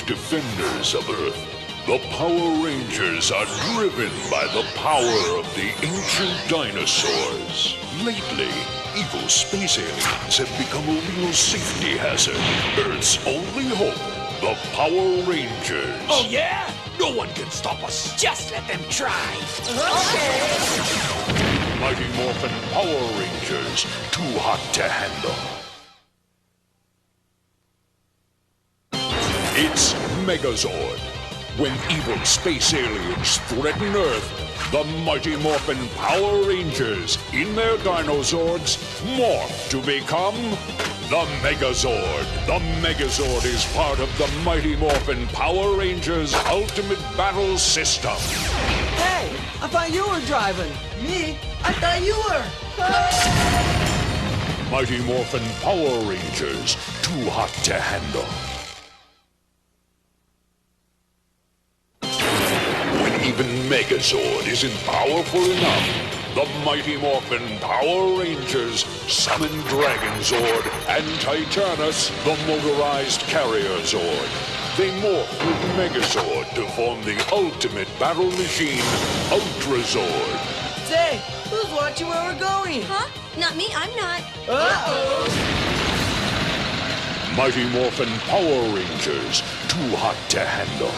arch defenders of Earth, the Power Rangers are driven by the power of the ancient dinosaurs. Lately, evil space aliens have become a real safety hazard. Earth's only hope, the Power Rangers. Oh yeah? No one can stop us. Just let them try. Okay. Mighty Morphin Power Rangers, too hot to handle. It's Megazord. When evil space aliens threaten Earth, the Mighty Morphin Power Rangers, in their Dinozords, morph to become the Megazord. The Megazord is part of the Mighty Morphin Power Rangers Ultimate Battle System. Hey, I thought you were driving. Me? I thought you were. Mighty Morphin Power Rangers, too hot to handle. Even Megazord isn't powerful enough. The Mighty Morphin Power Rangers summon Dragonzord and Titanus, the motorized carrier Zord. They morph with Megazord to form the ultimate battle machine, Ultrazord. Say, who's watching where we're going? Huh? Not me, I'm not. Uh-oh. Mighty Morphin Power Rangers, too hot to handle.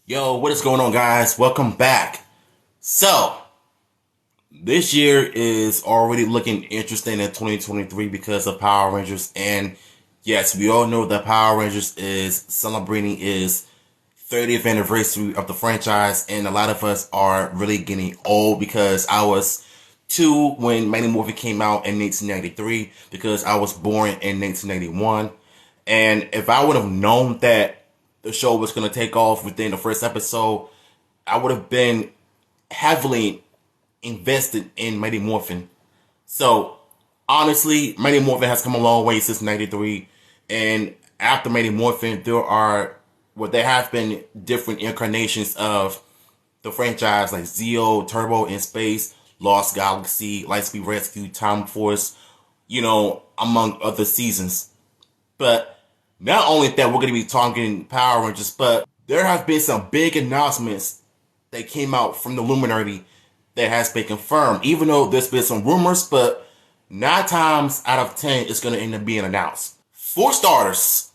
Yo, what is going on, guys? Welcome back. So, this year is already looking interesting in 2023 because of Power Rangers. And yes, we all know that Power Rangers is celebrating its 30th anniversary of the franchise. And a lot of us are really getting old because I was 2 when Mighty Morphin came out in 1993 because I was born in 1991. And if I would have known that the show was going to take off within the first episode, I would have been heavily invested in Mighty Morphin. So, honestly, Mighty Morphin has come a long way since 93. And after Mighty Morphin, there have been different incarnations of the franchise like Zeo, Turbo in Space, Lost Galaxy, Lightspeed Rescue, Time Force, among other seasons. But not only that, we're going to be talking Power Rangers, but there have been some big announcements that came out from the Illuminati that has been confirmed. Even though there's been some rumors, but 9 times out of 10, it's going to end up being announced. For starters,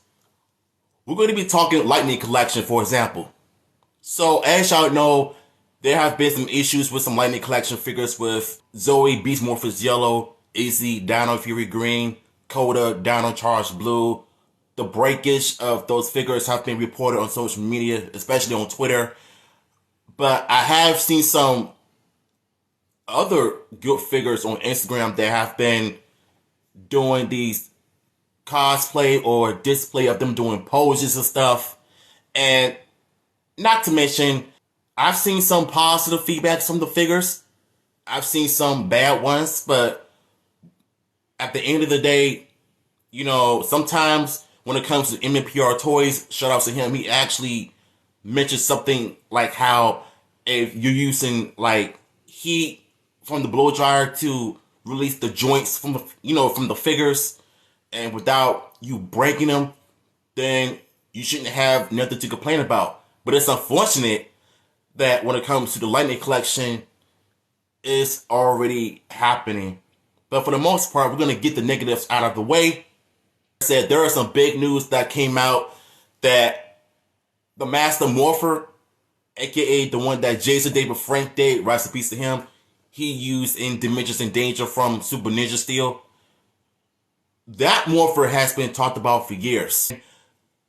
we're going to be talking Lightning Collection, for example. So, as y'all know, there have been some issues with some Lightning Collection figures with Zoe, Beast Morphers Yellow, AZ, Dino Fury Green, Coda, Dino Charge Blue. The breakage of those figures have been reported on social media, especially on Twitter. But I have seen some other good figures on Instagram that have been doing these cosplay or display of them doing poses and stuff. And not to mention, I've seen some positive feedback from the figures. I've seen some bad ones, but at the end of the day, sometimes when it comes to MNPR Toys, shout out to him, he actually mentioned something like how if you're using like heat from the blow dryer to release the joints from the figures and without you breaking them, then you shouldn't have nothing to complain about. But it's unfortunate that when it comes to the Lightning Collection, it's already happening. But for the most part, we're going to get the negatives out of the way. Said there are some big news that came out that the Master Morpher, aka the one that Jason David Frank did, rest in peace to him, he used in Dimensions in Danger from Super Ninja Steel. That Morpher has been talked about for years.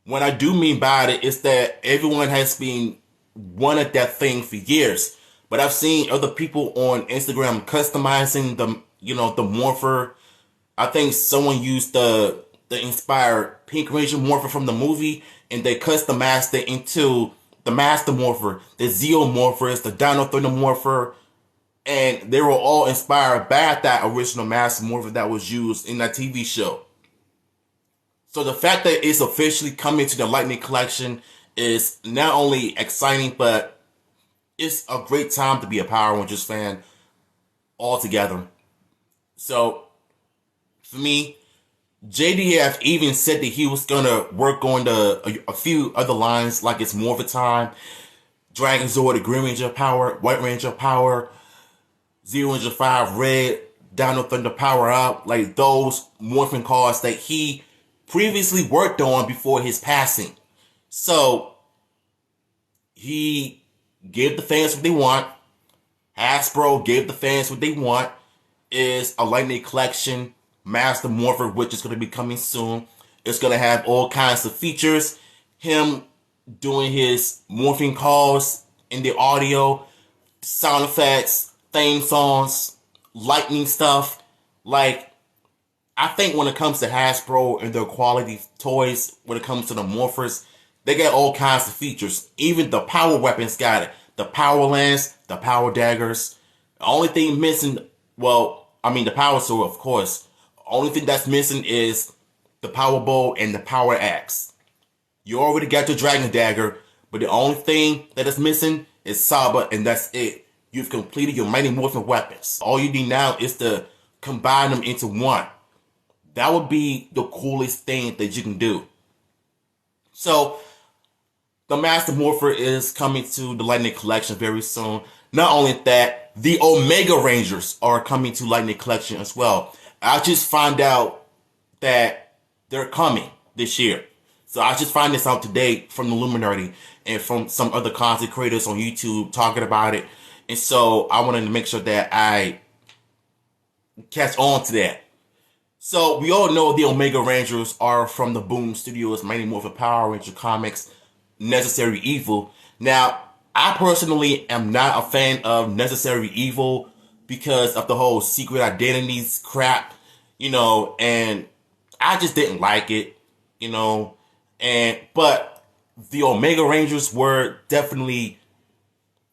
What I do mean by it is that everyone has been wanted that thing for years. But I've seen other people on Instagram customizing the Morpher. I think someone used the inspired Pink Ranger Morpher from the movie, and they customized it into the Master Morpher, the Zeo Morphers, the Dino Thunder Morpher, And they were all inspired by that original Master Morphin that was used in that TV show. So the fact that it's officially coming to the Lightning Collection is not only exciting, but it's a great time to be a Power Rangers fan altogether. So, for me, JDF even said that he was going to work on a few other lines, like it's Morphin Time, Dragon Zord, the Green Ranger Power, White Ranger Power, Zero Ranger 5 Red, Dino Thunder Power Up, like those Morphin cards that he previously worked on before his passing. So, he gave the fans what they want. Hasbro gave the fans what they want. Is a Lightning Collection Master Morphin, which is going to be coming soon. It's going to have all kinds of features. Him doing his morphing calls in the audio, sound effects, theme songs, lightning stuff. Like, I think when it comes to Hasbro and their quality toys, when it comes to the Morphers, they got all kinds of features. Even the power weapons got it. The power lance, the power daggers. The only thing missing, the power sword, of course. The only thing that's missing is the power bow and the power axe. You already got your dragon dagger, but the only thing that is missing is Saba, and that's it. You've completed your Mighty Morphin weapons. All you need now is to combine them into one. That would be the coolest thing that you can do. So, the Master Morpher is coming to the Lightning Collection very soon. Not only that, the Omega Rangers are coming to Lightning Collection as well. I just found out that they're coming this year. So I just found this out today from the Luminary and from some other content creators on YouTube talking about it. And so I wanted to make sure that I catch on to that. So we all know the Omega Rangers are from the Boom Studios Mighty Morphin Power Ranger comics, Necessary Evil. Now, I personally am not a fan of Necessary Evil because of the whole secret identities crap, and I just didn't like it, but the Omega Rangers were definitely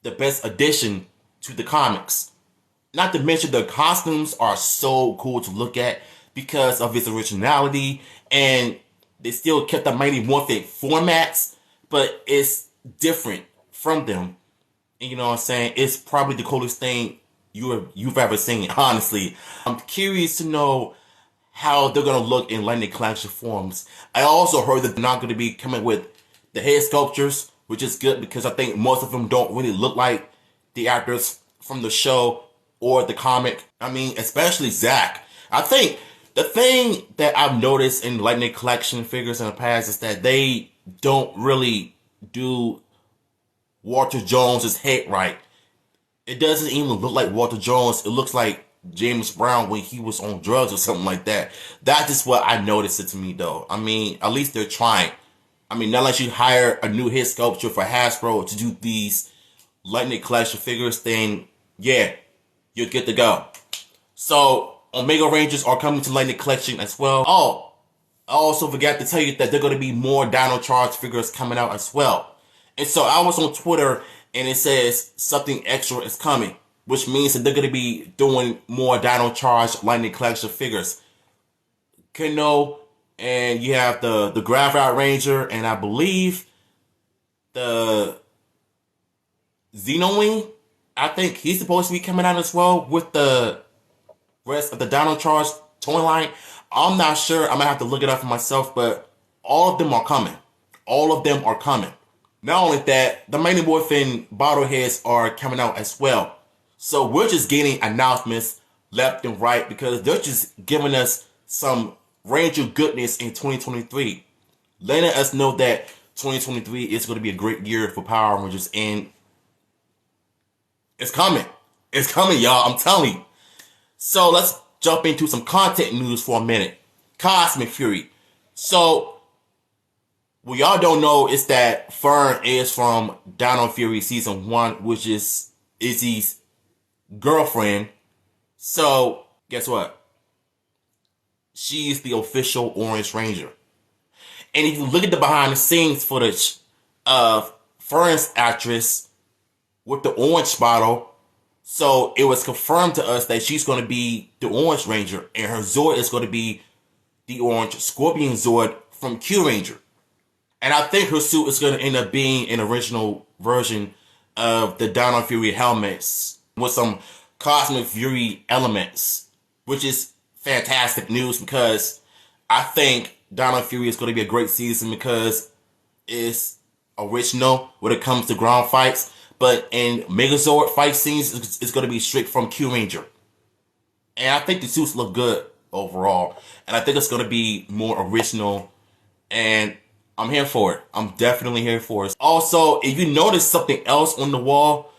the best addition to the comics. Not to mention the costumes are so cool to look at because of its originality, and they still kept the Mighty Morphin formats, but it's different from them. And you know what I'm saying? It's probably the coolest thing you've ever seen, honestly. I'm curious to know how they're going to look in Lightning Collection forms. I also heard that they're not going to be coming with the head sculptures, which is good because I think most of them don't really look like the actors from the show or the comic. I mean, especially Zach. I think the thing that I've noticed in Lightning Collection figures in the past is that they don't really do Walter Jones' head right. It doesn't even look like Walter Jones. It looks like James Brown when he was on drugs or something like that. That's just what I noticed it to me, though. I mean, at least they're trying. I mean, not unless you hire a new head sculpture for Hasbro to do these Lightning Collection figures, then yeah, you're good to go. So, Omega Rangers are coming to Lightning Collection as well. Oh, I also forgot to tell you that there are going to be more Dino Charge figures coming out as well. And so I was on Twitter and it says something extra is coming, which means that they're going to be doing more Dino Charge Lightning Collection figures. Kano, and you have the Graphite Ranger, and I believe the Xenowing. I think he's supposed to be coming out as well with the rest of the Dino Charge toy line. I'm not sure. I'm going to have to look it up for myself, but all of them are coming. All of them are coming. Not only that, the Mighty Morphin bottleheads are coming out as well. So we're just getting announcements left and right because they're just giving us some Ranger goodness in 2023. Letting us know that 2023 is going to be a great year for Power Rangers, and it's coming. It's coming, y'all. I'm telling you. So let's jump into some content news for a minute. Cosmic Fury. So, what y'all don't know is that Fern is from Dino Fury Season 1, which is Izzy's girlfriend. So, guess what? She's the official Orange Ranger. And if you look at the behind the scenes footage of Fern's actress with the orange bottle, So it was confirmed to us that she's going to be the Orange Ranger, and her Zord is going to be the Orange Scorpion Zord from Q Ranger. And I think her suit is going to end up being an original version of the Dino Fury helmets with some Cosmic Fury elements, which is fantastic news because I think Dino Fury is going to be a great season because it's original when it comes to ground fights. But in Megazord fight scenes, it's going to be straight from Q Ranger. And I think the suits look good overall. And I think it's going to be more original. And I'm here for it. I'm definitely here for it. Also, if you notice something else on the wall,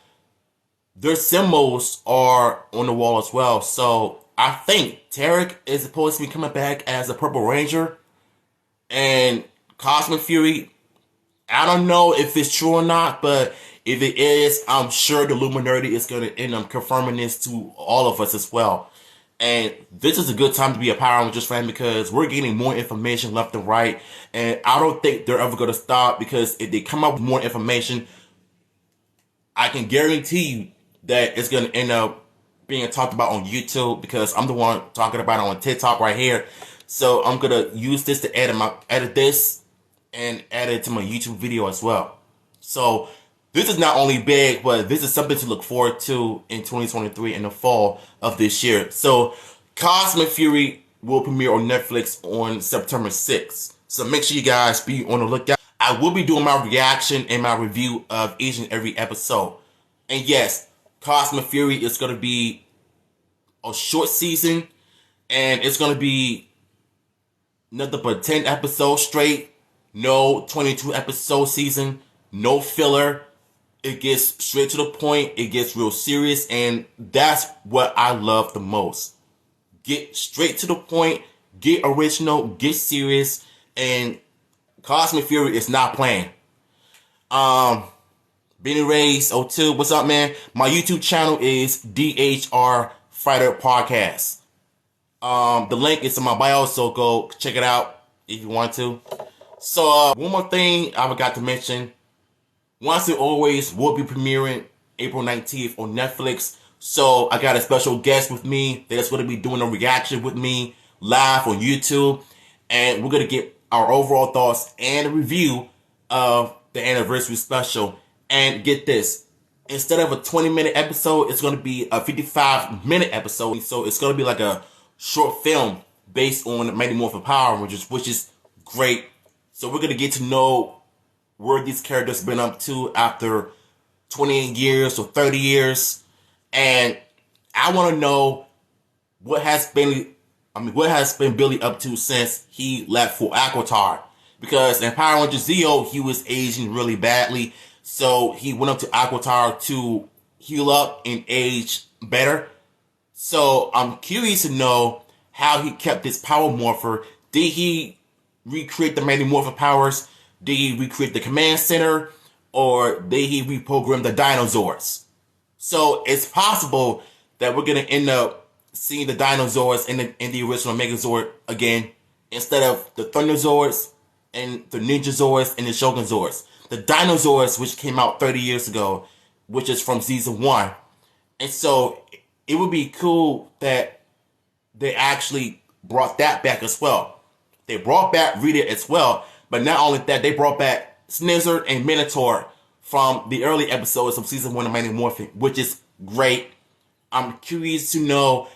their symbols are on the wall as well. So I think Tarek is supposed to be coming back as a Purple Ranger. And Cosmic Fury, I don't know if it's true or not, but if it is, I'm sure the Illuminati is going to end up confirming this to all of us as well. And this is a good time to be a Power Rangers fan because we're getting more information left and right. And I don't think they're ever going to stop because if they come up with more information, I can guarantee you that it's going to end up being talked about on YouTube because I'm the one talking about it on TikTok right here. So I'm going to use this to edit this and add it to my YouTube video as well. So this is not only big, but this is something to look forward to in 2023 in the fall of this year. So Cosmic Fury will premiere on Netflix on September 6th. So make sure you guys be on the lookout. I will be doing my reaction and my review of each and every episode. And yes, Cosmic Fury is going to be a short season. And it's going to be nothing but 10 episodes straight. No 22 episode season. No filler. It gets straight to the point. It gets real serious. And that's what I love the most. Get straight to the point. Get original. Get serious. And Cosmic Fury is not playing. Benny Ray's 02. What's up, man? My YouTube channel is DHR Fighter Podcast. The link is in my bio, so go check it out if you want to. So, one more thing I forgot to mention. Once and Always will be premiering April 19th on Netflix. So I got a special guest with me that's going to be doing a reaction with me live on YouTube. And we're going to get our overall thoughts and a review of the anniversary special. And get this, instead of a 20-minute episode, it's going to be a 55-minute episode. So it's going to be like a short film based on Mighty Morphin Power Rangers, which is great. So we're going to get to know where these characters been up to after 28 years or 30 years. And I want to know what has been Billy up to since he left for Aquatar. Because in Power Rangers Zeo, he was aging really badly. So he went up to Aquatar to heal up and age better. So I'm curious to know how he kept his power morpher. Did he recreate the Mighty Morphin powers? Did he recreate the command center? Or did he reprogram the Dinozords? So it's possible that we're going to end up seeing the Dinozords in the original Megazord again. Instead of the Thunderzords and the Ninjazords and the Shogunzords. The Dinozords, which came out 30 years ago, which is from season 1. And so it would be cool that they actually brought that back as well. They brought back Rita as well. But not only that, they brought back Snizzard and Minotaur from the early episodes of season 1 of Mighty Morphin, which is great. I'm curious to know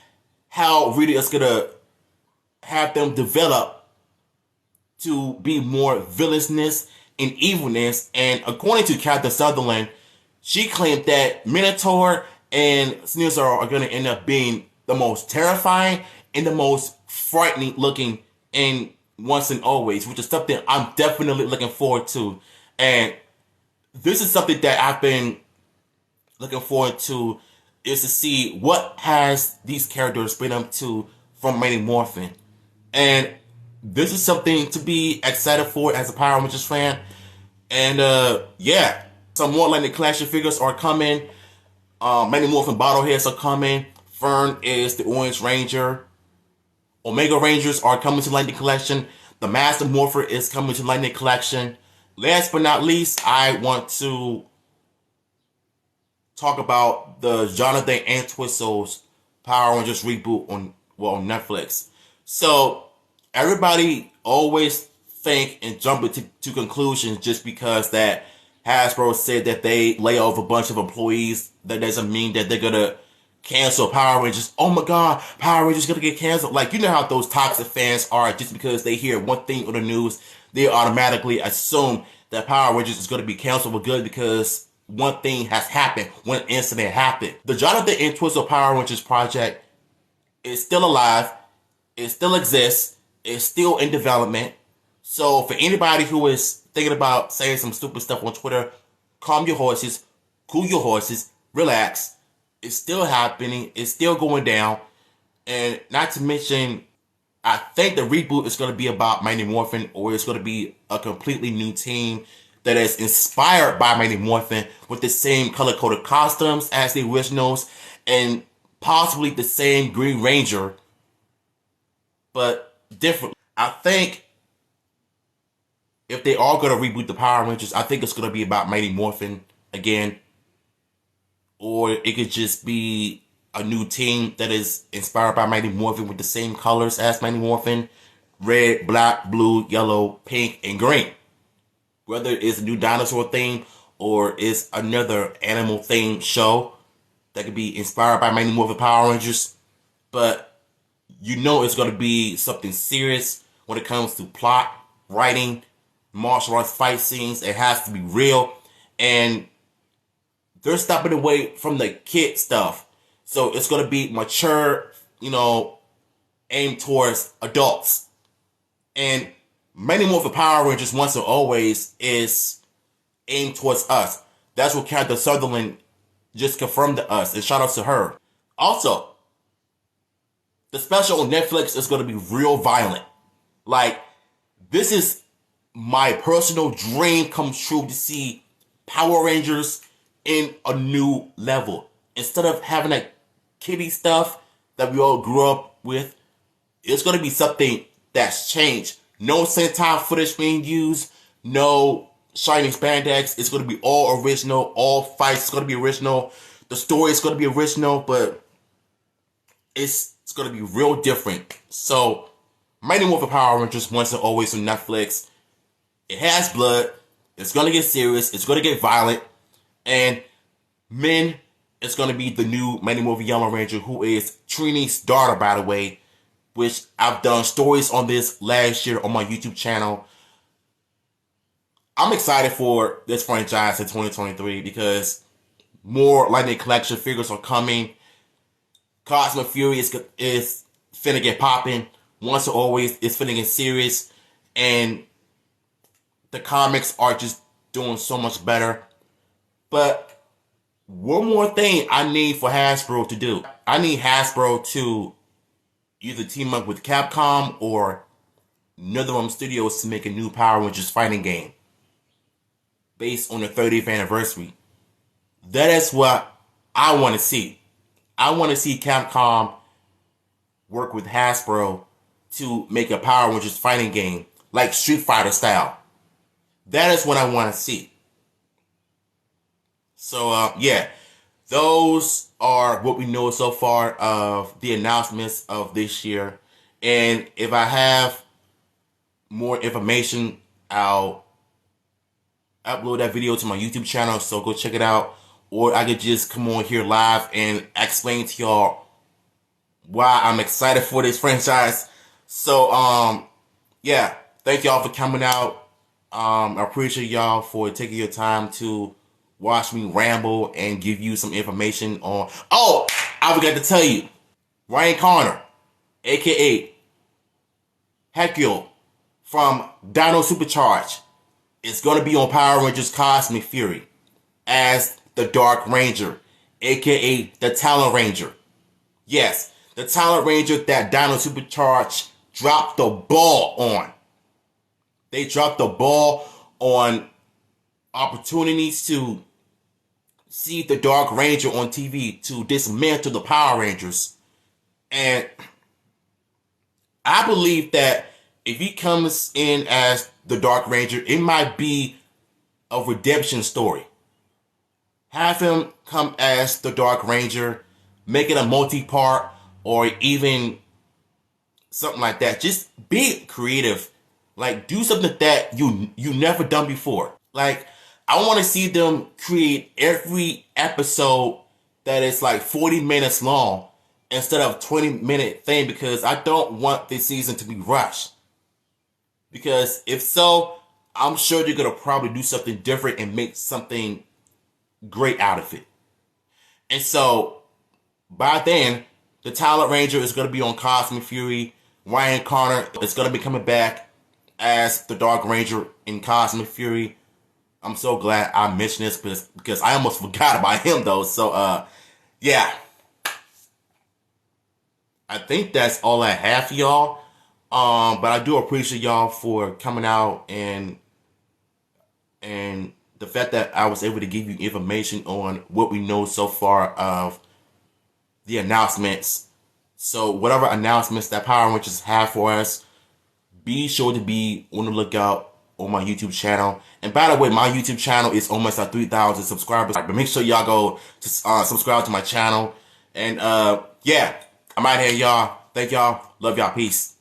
how Rita is going to have them develop to be more villainous and evilness. And according to Captain Sutherland, she claimed that Minotaur and Snizzard are going to end up being the most terrifying and the most frightening looking in Once and Always, which is something I'm definitely looking forward to. And this is something that I've been looking forward to, is to see what has these characters been up to from Mighty Morphin. And this is something to be excited for as a Power Rangers fan. And yeah, some more Lightning Collection figures are coming. Mighty Morphin bottleheads are coming. Fern is the Orange Ranger. Omega Rangers are coming to Lightning Collection. The Master Morpher is coming to Lightning Collection. Last but not least, I want to talk about the Jonathan Entwistle's Power Rangers reboot on Netflix. So everybody always think and jump to conclusions just because that Hasbro said that they lay off a bunch of employees. That doesn't mean that they're gonna cancel Power Rangers. Oh my God, Power Rangers gonna get canceled. Like, you know how those toxic fans are. Just because they hear one thing on the news, they automatically assume that Power Rangers is gonna be canceled for good because one thing has happened, one incident happened. The Jonathan Entwistle Power Rangers project is still alive. It still exists. It's still in development. So for anybody who is thinking about saying some stupid stuff on Twitter, calm your horses, cool your horses, relax. It's still happening. It's still going down. And not to mention, I think the reboot is going to be about Mighty Morphin, or it's going to be a completely new team that is inspired by Mighty Morphin with the same color-coded costumes as the originals and possibly the same Green Ranger, but different. I think if they are going to reboot the Power Rangers, I think it's going to be about Mighty Morphin again. Or it could just be a new team that is inspired by Mighty Morphin with the same colors as Mighty Morphin. Red, black, blue, yellow, pink, and green. Whether it's a new dinosaur theme or it's another animal themed show that could be inspired by Mighty Morphin Power Rangers. But you know it's going to be something serious when it comes to plot, writing, martial arts fight scenes. It has to be real. And they're stepping away from the kid stuff. So it's going to be mature, aimed towards adults. And Mighty Morphin Power Rangers once and always is aimed towards us. That's what Captain Sutherland just confirmed to us. And shout out to her. Also, the special on Netflix is going to be real violent. Like, this is my personal dream come true to see Power Rangers in a new level. Instead of having that kiddie stuff that we all grew up with, it's going to be something that's changed. No Sentai footage being used, no shiny spandex. It's going to be all original, all fights is going to be original. The story is going to be original, but it's going to be real different. So, Mighty Morphin Power Rangers once and always on Netflix. It has blood. It's going to get serious. It's going to get violent. And Min is going to be the new Mighty Morphin Yellow Ranger, who is Trini's daughter, by the way, which I've done stories on this last year on my YouTube channel. I'm excited for this franchise in 2023 because more Lightning Collection figures are coming. Cosmic Fury is finna get popping. Once and always, it's finna get serious. And the comics are just doing so much better. But one more thing I need for Hasbro to do. I need Hasbro to either team up with Capcom or NetherRealm Studios to make a new Power Rangers fighting game based on the 30th anniversary. That is what I want to see. I want to see Capcom work with Hasbro to make a Power Rangers fighting game like Street Fighter style. That is what I want to see. So, yeah, those are what we know so far of the announcements of this year. And if I have more information, I'll upload that video to my YouTube channel, so go check it out. Or I could just come on here live and explain to y'all why I'm excited for this franchise. So, yeah, thank y'all for coming out. I appreciate y'all for taking your time to watch me ramble and give you some information on... Oh, I forgot to tell you. Ryan Connor, a.k.a. Hecule from Dino Charge, is going to be on Power Rangers Cosmic Fury as the Dark Ranger, a.k.a. the Talent Ranger. Yes, the Talent Ranger that Dino Charge dropped the ball on. They dropped the ball on opportunities to see the Dark Ranger on TV, to dismantle the Power Rangers. And I believe that if he comes in as the Dark Ranger, it might be a redemption story. have him come as the Dark Ranger, make it a multi-part, or even something like that. Just be creative. Like, do something that you never done before. Like, I want to see them create every episode that is like 40 minutes long instead of 20-minute thing, because I don't want this season to be rushed. Because if so, I'm sure they're going to probably do something different and make something great out of it. And so, by then, the Talent Ranger is going to be on Cosmic Fury. Ryan Connor is going to be coming back as the Dark Ranger in Cosmic Fury. I'm so glad I mentioned this because I almost forgot about him, though. So, yeah. I think that's all I have for y'all. But I do appreciate y'all for coming out and the fact that I was able to give you information on what we know so far of the announcements. So whatever announcements that Power Rangers have for us, be sure to be on the lookout on my YouTube channel. And by the way, my YouTube channel is almost at 3,000 subscribers. But make sure y'all go to subscribe to my channel. And yeah, I'm out here, y'all. Thank y'all. Love y'all. Peace.